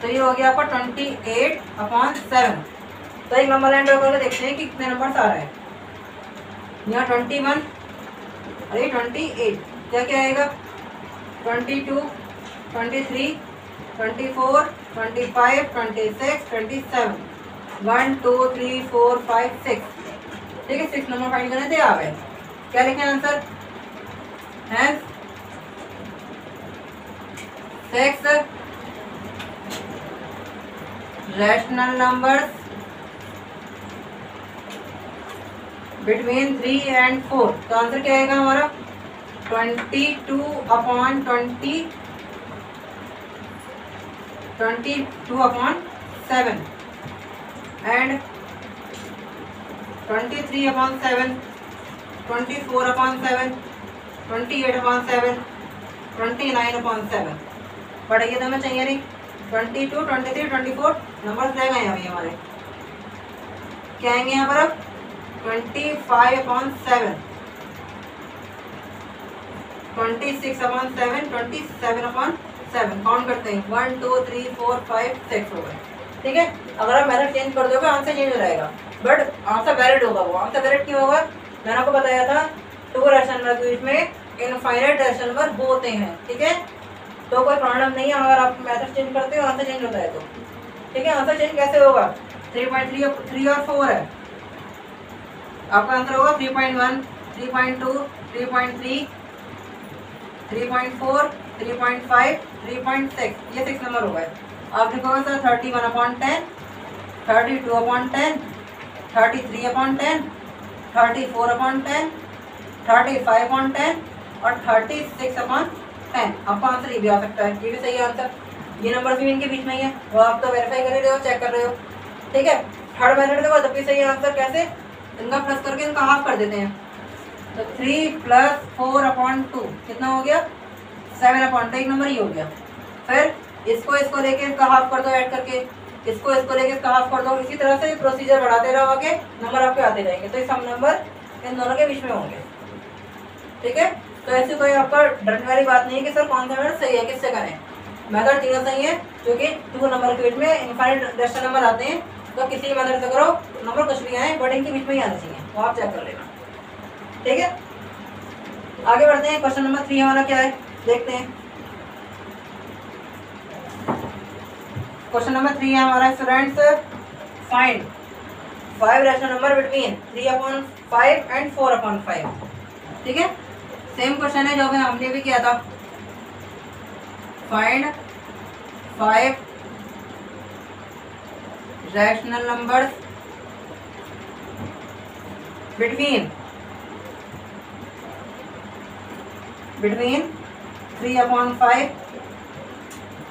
तो ये हो गया आपका 28/7। तो एक नंबर लाइन ड्रॉ करके देखते हैं कि कितने नंबर आ रहे हैं। यहाँ 21 और ये 28, क्या क्या आएगा, 22, 23, 24, 25, 26, 27, 1 2 3 4 5 6। ठीक है, 6 नंबर फाइंड करने थे, आ गए। क्या लिखे answer, hence 6 rational numbers between 3 and 4। तो आंसर क्या आएगा हमारा, 22/20, 22/7 and 23/7, 24/7, 28/7, 29/7। पढ़ाइए तो हमें चाहिए नहीं, 22, 23, 24 नंबर रह गए अभी हमारे। क्या आएंगे यहाँ पर अब, 25/7, 26/7, 27/7। काउंट करते हैं, 1 2 3 4 5 6 हो गए। ठीक है, अगर आप मेथड चेंज कर दोगे आंसर चेंज हो जाएगा, बट आंसर वैलिड होगा। वो आंसर वैलिड क्यों होगा, मैंने आपको बताया था 2 रैशनल नंबर के बीच में इनफाइनाइट रैशनल नंबर होते हैं। ठीक है, तो कोई प्रॉब्लम नहीं है अगर आप मेथड चेंज करते हो, आंसर चेंज होता है तो। ठीक है, आंसर चेंज कैसे होगा, 3 और 4 है, आपका आंसर होगा 3.1, 3.2, 3.3, 3.4, 3.5, 3.6। ये 6 नंबर हो गए। आप लिखोगे सर 31/10, 32/10, 33/10, 34/10, 35/10 और 36/10। आपका आंसर ये भी आ सकता है, ये भी सही आंसर। ये नंबर भी इनके बीच में ही है, वो आप तो वेरीफाई कर रहे हो, चेक कर रहे हो। ठीक है, थर्ड मेथड देखो तब भी सही आंसर, कैसे, इनका प्लस करके इनका हाफ कर देते हैं। तो 3 + 4/2 कितना हो गया, 7/2, एक नंबर ही हो गया। फिर इसको लेके इसका हाफ कर दो, ऐड करके इसको लेके इसका हाफ कर दो। इसी तरह से प्रोसीजर बढ़ाते रहो, आगे नंबर आपके आते रहेंगे। तो सब नंबर इन दोनों के बीच में होंगे। ठीक है, तो ऐसी कोई आपका डरने वाली बात नहीं है कि सर कौन सा मेथड सही है, किससे करें। मेथड तीनों सही है, क्योंकि 2 नंबर के बीच में इनफाइनाइट रैशनल नंबर आते हैं। तो किसी मेथड से करो, नंबर कुछ भी आए बट इनके बीच में ही आना चाहिए, वो आप चेक कर लेना। ठीक है, आगे बढ़ते हैं। क्वेश्चन नंबर 3 हमारा क्या है, देखते हैं। क्वेश्चन नंबर 3 है हमारा students, find 5 rational number between 3/5 and 4/5। ठीक है, सेम क्वेश्चन है जो अभी हमने भी किया था। Find 5 rational numbers between 3/5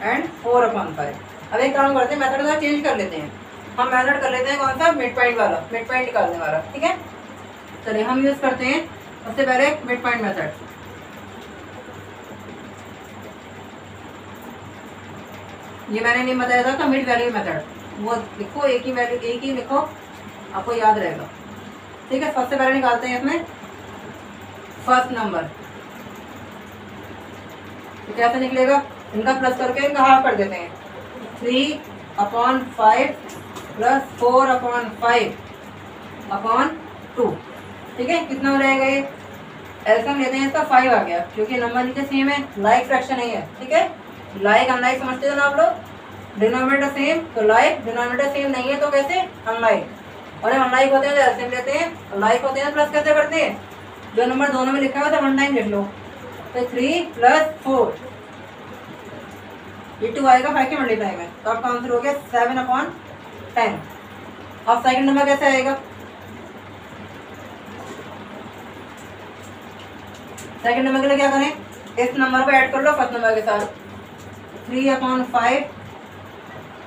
and 4/5। अब एक काम करते हैं, मेथड का चेंज कर लेते हैं। हम मेथड कर लेते हैं कौन सा, मिड पॉइंट वाला, मिड पॉइंट निकालने वाला। ठीक है, चलिए हम यूज करते हैं सबसे पहले मिड पॉइंट मेथड। ये मैंने नहीं बताया था मिड वैल्यू मेथड, वो लिखो, एक ही वैल्यू, एक ही लिखो, आपको याद रहेगा। ठीक है, सबसे पहले निकालते हैं इसमें फर्स्ट नंबर। तो कैसे निकलेगा, इनका प्लस करके इनका हाफ कर देते हैं। 3/5 प्लस 4/5/2। ठीक है, कितना हो रहेगा ये, एलसीएम लेते हैं इसका 5 आ गया, क्योंकि नंबर नीचे सेम है, लाइक फ्रैक्शन नहीं है। ठीक है, लाइक अनलाइक समझते हो ना आप लोग, डिनोमिनेटर सेम, तो लाइक डिनोमिनेटर सेम नहीं है तो कैसे, अनलाइक। और जब अनलाइक होते हैं तो एलसीएम लेते हैं, लाइक होते हैं प्लस कैसे करते हैं, जो नंबर दोनों में लिखा हुआ था 1 टाइम लिख लो। तो 3 + 4, ये 2 आएगा 5 के मल्टीप्लाई में, तो आपका आंसर हो गया 7/10। अब सेकंड नंबर कैसे आएगा, सेकंड नंबर के लिए क्या करें, इस नंबर को ऐड कर लो फर्स्ट नंबर के साथ। 3/5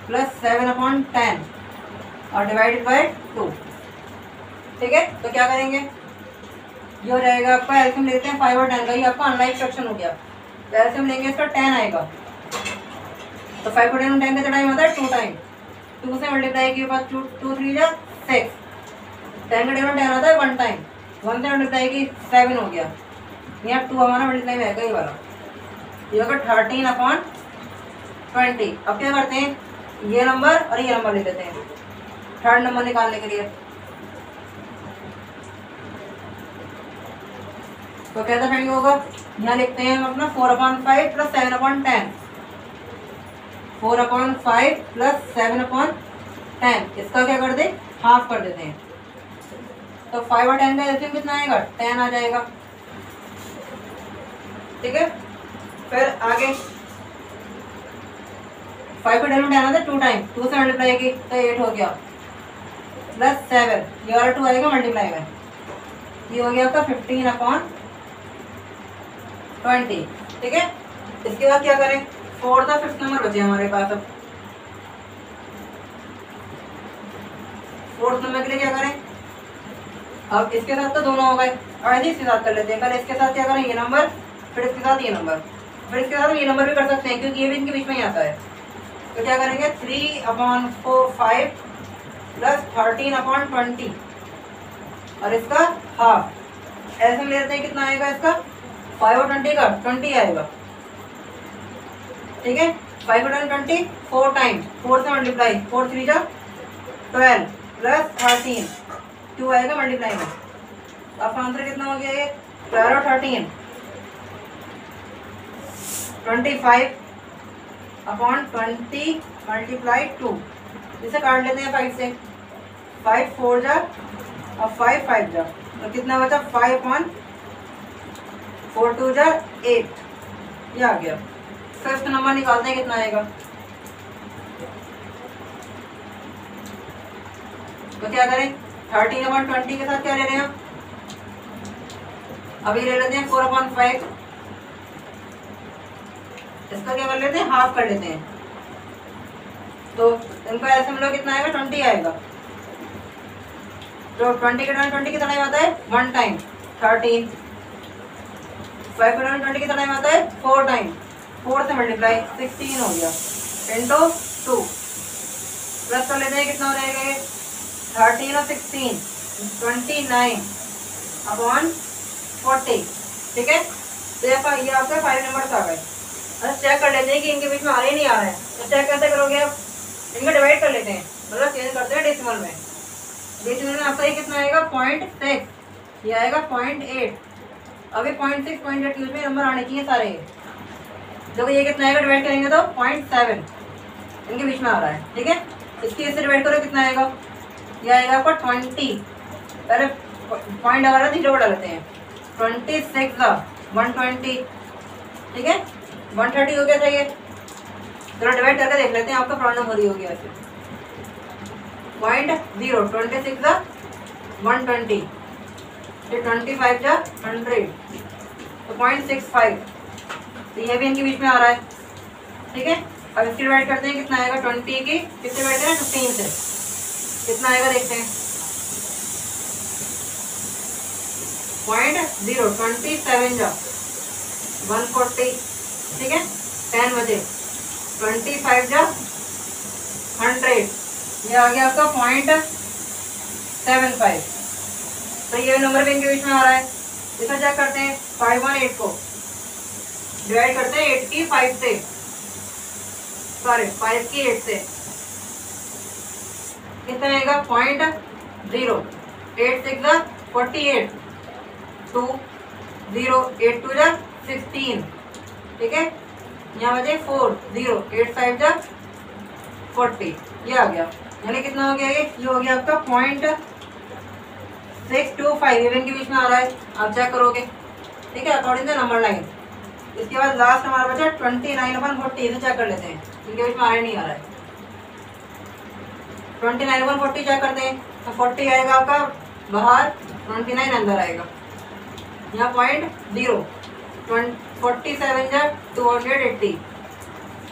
प्लस 7/10 और डिवाइडेड बाय 2। ठीक है, तो क्या करेंगे, ये हो जाएगा आपका, एलसीएम लेते हैं 5 और 10 का, ये आपका अनलाइक फ्रैक्शन हो गया। तो एलसीएम लेंगे इसका 10 आएगा, तो 5 और 10 में 10 का टाइम होता है 2 टाइम, 2 से मल्टीप्लाई के बाद 2 3 जा 6, 10 का टाइम 10 आता है 1 टाइम, 1 से मल्टीप्लाई की 7 हो गया, यहाँ 2 हमारा मल्टीप्लाई में आएगा ये वाला, ये होगा 13/20। अब क्या करते हैं, ये नंबर और ये नंबर ले लेते हैं थर्ड नंबर निकालने के लिए। तो कैसा फाइंड होगा, यहाँ लिखते हैं हम अपना 4/5 प्लस 7/10, 4/5 प्लस 7/10, इसका क्या कर दे, हाफ कर देते हैं। तो 5 और 10 का एलसीएम कितना आएगा, 10 आ जाएगा। ठीक है, फिर आगे 5 को 10 में 10 आता है 2 टाइम, 2 से मल्टीप्लाई की तो 8 हो गया, प्लस 7, ये वाला 2 आएगा मल्टीप्लाई में, ये हो गया आपका 15/20। ठीक है, इसके बाद क्या करें, 4 था, 5th नंबर बचे हमारे पास। अब 4th नंबर के लिए क्या करें, अब इसके साथ तो दोनों हो गए, और ऐसे इसके साथ कर लेते हैं। पहले इसके साथ क्या करें, ये नंबर, फिर इसके साथ ये नंबर, फिर इसके साथ ये नंबर भी कर सकते हैं, क्योंकि ये भी इनके बीच में ही आता है। तो क्या करेंगे, 3/5 प्लस 13/20 और इसका हाफ, ऐसे में लेते हैं, कितना आएगा इसका, 5 और 20 का 20 आएगा। ठीक है, 5 और 20 4 टाइम, 4 से मल्टीप्लाई, 4 3 जा 12 प्लस 13, 2 आएगा मल्टीप्लाई में। आपका आंसर कितना हो गया, ये 12 और 13 25/20 मल्टीप्लाई 2। इसे काट लेते हैं 5 से, 5 4 जा और 5 5 जा, तो कितना बचा, 5/4 2 जा 8, ये आ गया। फिफ्थ नंबर निकालते हैं, कितना आएगा, तो क्या करें, 13/20 के साथ क्या ले रहे हैं, अभी ले लेते हैं 4/5, इसका क्या कर लेते हैं, हाफ कर लेते हैं। तो इनका ऐसे मिलो कितना आएगा, 20 आएगा। तो 20 के टाइम 20 कितना टाइम आता है, 1 टाइम 13, 5 के टाइम 20 कितना टाइम आता है, 4 टाइम, 4 से मल्टीप्लाई 16 हो गया, इंटू 2 प्लस कर लेते हैं, कितना हो जाएगा ये, 13 और 16 29/40। ठीक है, तो ये आपका 5 नंबर आ गए। अच्छा, चेक कर लेते हैं कि इनके बीच में आ रहे नहीं आ रहे हैं। तो चेक कैसे करोगे आप, इनको डिवाइड कर लेते हैं, मतलब चेंज करते हैं डेसिमल में। डेसिमल में आपका ये कितना आएगा, 0.6, ये आएगा 0.8। अभी 0.6 0.8 यूज में नंबर आने चाहिए सारे, देखो ये कितना आएगा, डिवाइड करेंगे तो 0.7 इनके बीच में आ रहा है। ठीक है, इसकी इससे डिवाइड करो, कितना आएगा, ये आएगा आपका 20, पहले पॉइंट आ रहा है, 0 बढ़ा लेते हैं, 26 120, ठीक है 130 हो गया था ये। चलो डिवाइड करके देख लेते हैं आपका प्रॉब्लम हो रही होगी ऐसे। 0.0 26 जा 120, फिर 25 जा 100, तो 0.65, तो ये भी इनके बीच में आ रहा है, ठीक है। अब इसकी डिवाइड करते हैं, कितना आएगा 20 की किससे डिवाइड करें 15 से, कितना आएगा देखते हैं 0.0 27 जा 140, ठीक है 10 बजे 25 जा 100, ये आ गया आपका 0.75, तो ये नंबर भी इनके बीच में आ रहा है। इसे चेक करते हैं 518 को डिवाइड करते हैं 8 की 5 से, सॉरी 5 की 8 से, कितना आएगा 0.0 8 6 जा 48, 2 0 8 2 जा 16, ठीक है यहाँ बचे 4 0 8 5 जा 40, ये आ गया। यानी कितना हो गया ये हो गया आपका 0.625, इवन के बीच में आ रहा है, आप चेक करोगे, ठीक है अकॉर्डिंग टू नंबर लाइन। इसके बाद लास्ट हमारा बचा 29/40, इसे चेक कर लेते हैं, इनके बीच में आ नहीं आ रहा है। 29/40 चेक करते हैं, तो 40 आएगा आपका बाहर, 29 अंदर आएगा, यहाँ 0.0 47 जा 280,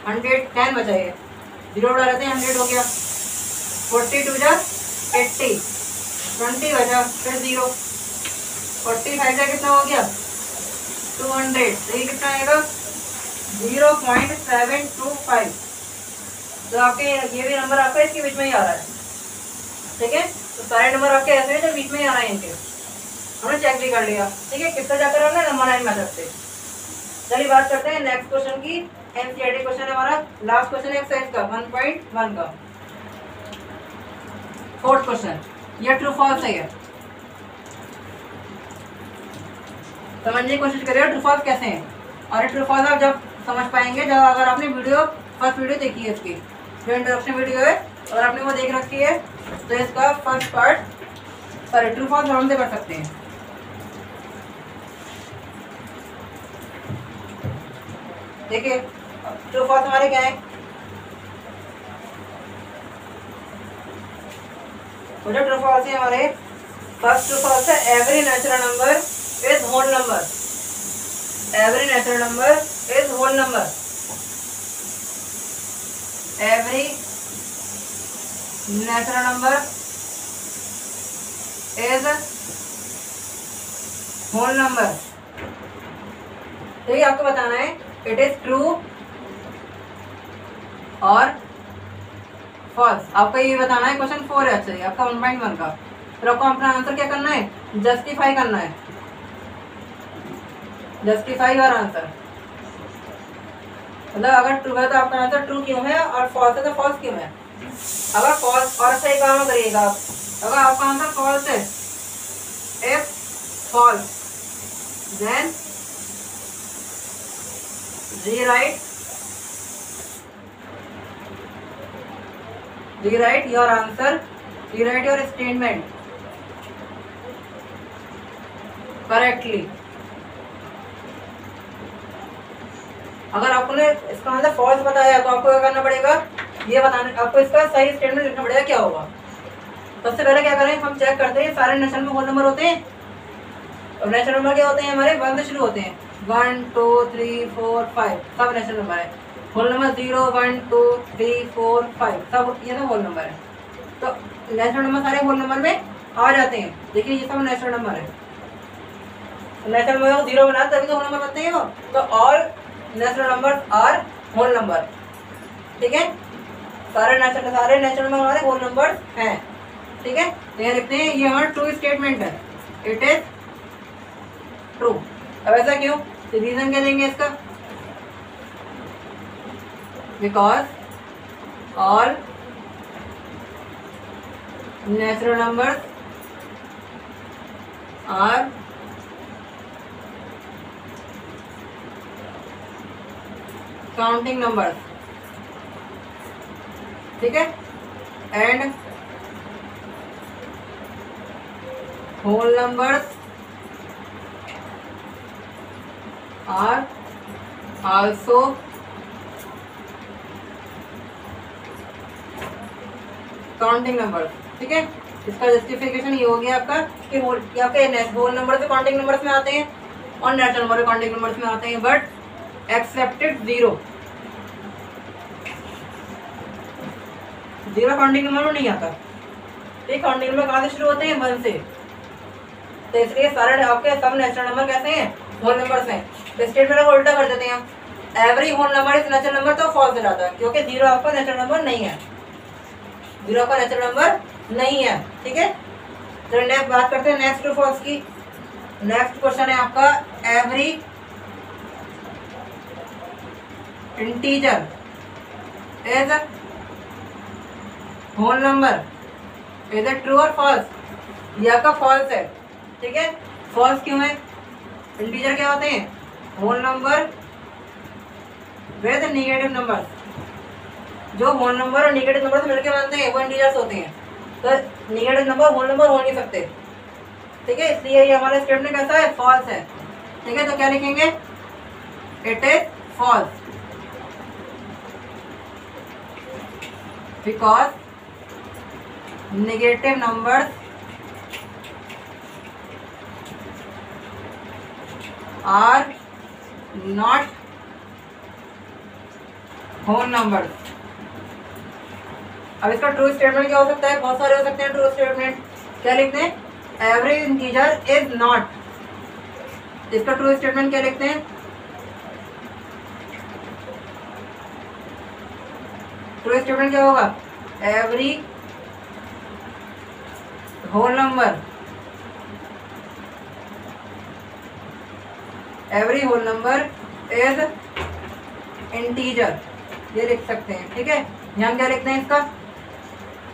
110 बचा ये, 0 उड़ा लेते हैं 100 हो गया, 42 जा 80, 20 बचा फिर 0, 45 जा कितना हो गया 200, तो ये कितना आएगा 0.725, तो आपके ये भी नंबर आपका इसके बीच में ही आ रहा है, ठीक है। तो सारे नंबर आपके ऐसे हैं जो बीच में ही आ रहे हैं इनके, हमने चेक भी कर लिया, ठीक है। कितना चेक करा हमने नंबर लाइन मेथड से। चलिए बात करते हैं नेक्स्ट क्वेश्चन की। एनसीईआरटी क्वेश्चन है हमारा, लास्ट क्वेश्चन है एक्सरसाइज का 1.1 का, फोर्थ क्वेश्चन। ये ट्रू फॉल्स है, ये समझने की कोशिश करिए ट्रू फॉल्स कैसे हैं, और ये ट्रू फॉल्स आप जब समझ पाएंगे जब अगर आपने फर्स्ट वीडियो देखी है इसकी, जो इंट्रोडक्शन वीडियो है, और आपने वो देख रखी है, तो इसका first part sorry true false हम से कर सकते हैं। देखिए ट्रू फॉल्स हमारे क्या है, तो जो ट्रू फॉल्स है हमारे, फर्स्ट ट्रू फॉल्स है every natural number is whole number, every natural number is whole number, every natural number is whole number. तो ये आपको बताना है इट इज ट्रू और फॉल्स, आपको ये बताना है। क्वेश्चन 4 है अच्छा आपका 1.1 का, फिर आपको अपना आंसर क्या करना है, जस्टिफाई करना है, जस्टिफाई योर आंसर। मतलब अगर ट्रू है तो आपका आंसर ट्रू क्यों है, और फॉल्स है तो फॉल्स क्यों है। अगर फॉल्स, और सही काम करिएगा आप, अगर आपका आंसर फॉल्स है, if false then rewrite your answer, rewrite your statement correctly। अगर आपको ने इसका मतलब फॉल्स बताया तो आपको क्या करना पड़ेगा, ये बताने आपको इसका सही स्टेटमेंट लिखना पड़ेगा क्या होगा। सबसे पहले क्या करें, हम चेक करते हैं सारे नेचुरल में होल नंबर होते हैं, और नेचुरल नंबर क्या होते हैं हमारे 1 से शुरू होते हैं, 1 2 3 4 5 सब नेचुरल नंबर है। होल नंबर 0 1 2 3 4 5 सब ये सब होल नंबर है। तो नेचुरल नंबर सारे होल नंबर में आ जाते हैं। देखिए ये सब नेचुरल नंबर है, नेचुरल नंबर 0 बना तभी तो होल नंबर बनते हैं वो। तो all natural number are whole number, ठीक है। सारे नेचुरल नंबर हमारे होल नंबर हैं, ठीक है। ये लिखते हैं, ये हमारा ट्रू स्टेटमेंट है, इट इज ट्रू। अब ऐसा क्यों, रीजन क्या देंगे इसका, because all natural numbers are counting numbers, ठीक है, and whole numbers are also counting number. ठीक है, इसका जस्टिफिकेशन ये हो गया आपका कि आपके होल नंबर से काउंटिंग नंबर्स में आते हैं और नेचुरल नंबर काउंटिंग नंबर्स में आते हैं, but accepted zero counting number में नहीं आता। ठीक, काउंटिंग नंबर कहाँ से शुरू होते हैं? 1 से। तो इसलिए सारे आपके सब नेचुरल नंबर कैसे हैं? होल नंबर्स हैं। तो स्टेटमेंट को उल्टा कर देते हैं हम, every whole number is natural number, तो फॉल्स हो जाता है क्योंकि जीरो आपका नेचुरल नंबर नहीं है, जीरो का नेचुरल नंबर नहीं है। ठीक है, तो नेक्स्ट बात करते हैं नेक्स्ट टू फॉल्स की। नेक्स्ट क्वेश्चन है आपका, every integer is whole number, is it true और फॉल्स? ये आपका फॉल्स है। ठीक है, फॉल्स क्यों है? इंटीजर क्या होते हैं? Whole number with negative number. जो होल नंबर और नेगेटिव नंबर से मिलकर बनते हैं वो इंटीजर्स होते हैं। तो नेगेटिव नंबर होल नंबर हो नहीं सकते। ठीक है, इसलिए ये हमारा स्टेटमेंट कैसा है? फॉल्स है। ठीक है, तो क्या लिखेंगे? It is false because negative numbers are not whole numbers. अब इसका ट्रू स्टेटमेंट क्या हो सकता है? बहुत सारे हो सकते हैं ट्रू स्टेटमेंट। क्या लिखते हैं? Every integer is not. इसका ट्रू स्टेटमेंट क्या लिखते हैं? ट्रू स्टेटमेंट क्या होगा? Every whole number, every whole number is integer, ये लिख सकते हैं। ठीक है, यहाँ क्या लिखते हैं? इसका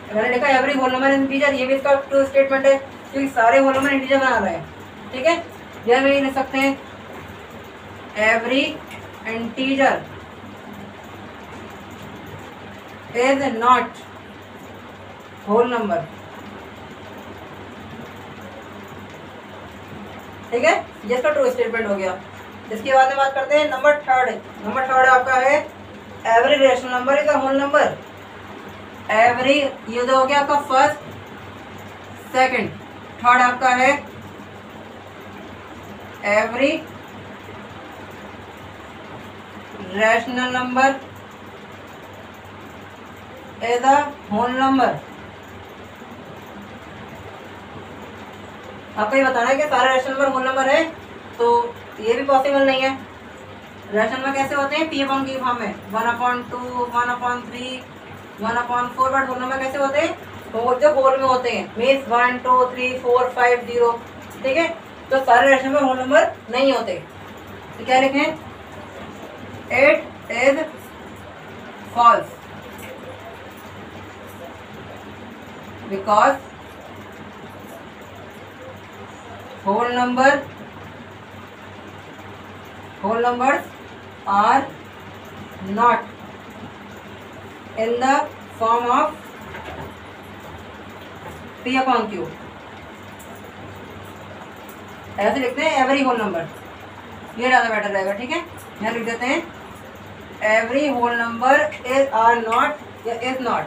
मैंने लिखा एवरी होल नंबर इंटीजर, ये भी इसका ट्रू स्टेटमेंट है क्योंकि सारे होल नंबर इंटीजर बना रहे हैं। ठीक है, यह भी लिख सकते हैं every integer is not whole number. ठीक है, जिसका ट्रू स्टेटमेंट हो गया। इसके बाद में बात करते हैं नंबर थर्ड। नंबर थर्ड आपका है every rational number is a whole number. Every, ये तो हो गया आपका फर्स्ट, सेकंड। थर्ड आपका है every rational number is a whole number. आपको ये बताना है कि सारे रैशनल नंबर होल नंबर है, तो ये भी पॉसिबल नहीं है। रैशनल नंबर कैसे होते हैं? P/Q की फॉर्म में 1/2, 1/3, 1/4, बट होल नंबर कैसे होते हैं? तो जो होल में होते हैं, मीन्स 1, 2, 3, 4, 5, 0। ठीक है, तो सारे रैशनल नंबर होल नंबर नहीं होते। तो क्या लिखें? It is false because whole numbers are not in the form of P/Q। ऐसे लिखते हैं एवरी होल नंबर, ये ज़्यादा बेटर रहेगा। ठीक है, यहाँ लिख देते हैं every whole number is or not या is not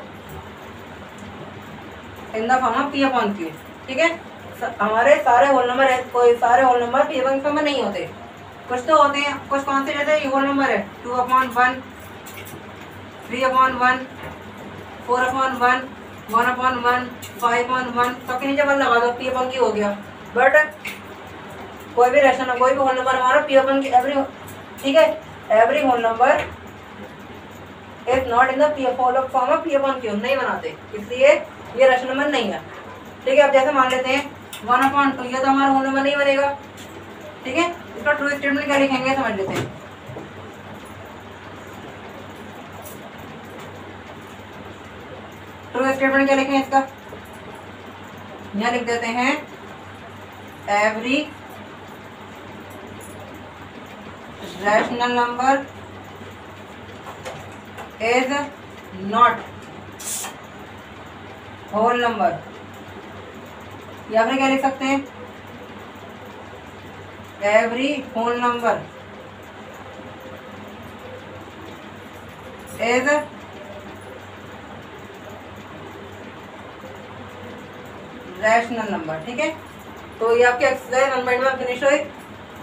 in the form of P/Q। ठीक है, हमारे सारे होल नंबर है, कोई सारे होल नंबर P/Q में नहीं होते, कुछ तो होते हैं। कुछ कौन से रहते हैं? ये होल नंबर है 2/1, 3/1, 4/1, 1/1, 5/1, सबके नीचे 1 लगा दो, P/Q हो गया। बट कोई भी रैशनल, कोई भी होल नंबर हमारा P/Q एवरी, ठीक है, every whole number is not in the form of P/Q, नहीं बनाते, इसलिए ये रैशनल नंबर नहीं है। ठीक है, अब जैसे मान लेते हैं 1/2, ये तो हमारा होल नंबर नहीं बनेगा। ठीक है, इसका ट्रू स्टेटमेंट क्या लिखेंगे समझ लेते हैं। ट्रू स्टेटमेंट क्या लिखें इसका? यहाँ लिख देते हैं every rational number is not whole number, या फिर क्या लिख सकते हैं? Every whole number as rational number. ठीक है, तो ये आपकी एक्सरसाइज 1.1 फिनिश हुई।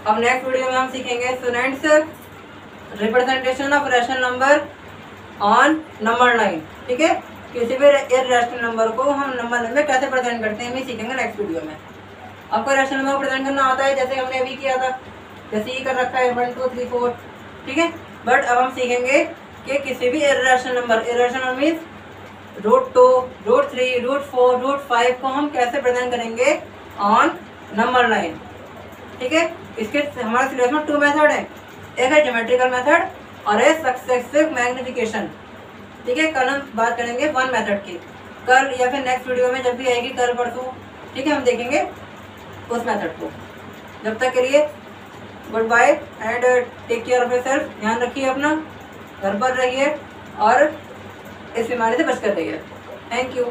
अब नेक्स्ट वीडियो में हम सीखेंगे students representation of rational number on number line. ठीक है, किसी भी इररेशनल नंबर को हम नंबर लाइन में कैसे प्रेजेंट करते हैं हम सीखेंगे नेक्स्ट वीडियो में। आपको रैशनल नंबर को प्रेजेंट करना आता है जैसे हमने अभी किया था, जैसे ये कर रखा है 1 2 3 4। ठीक है, बट अब हम सीखेंगे कि किसी भी इररेशनल नंबर मीन्स √2 √3 √4 √5 को हम कैसे प्रेजेंट करेंगे ऑन नंबर लाइन। ठीक है, इसके हमारे सिलेबस में 2 मेथड है, एक है ज्योमेट्रिकल मेथड और है सक्सेसिव मैग्निफिकेशन। ठीक है, कल हम बात करेंगे 1 मेथड की, कल या फिर नेक्स्ट वीडियो में जब भी आएगी, कल परसों। ठीक है, हम देखेंगे उस मेथड को। जब तक के लिए goodbye and take care of yourself. ध्यान रखिए अपना, घर पर रहिए और इस बीमारी से बचकर रहिए। Thank you.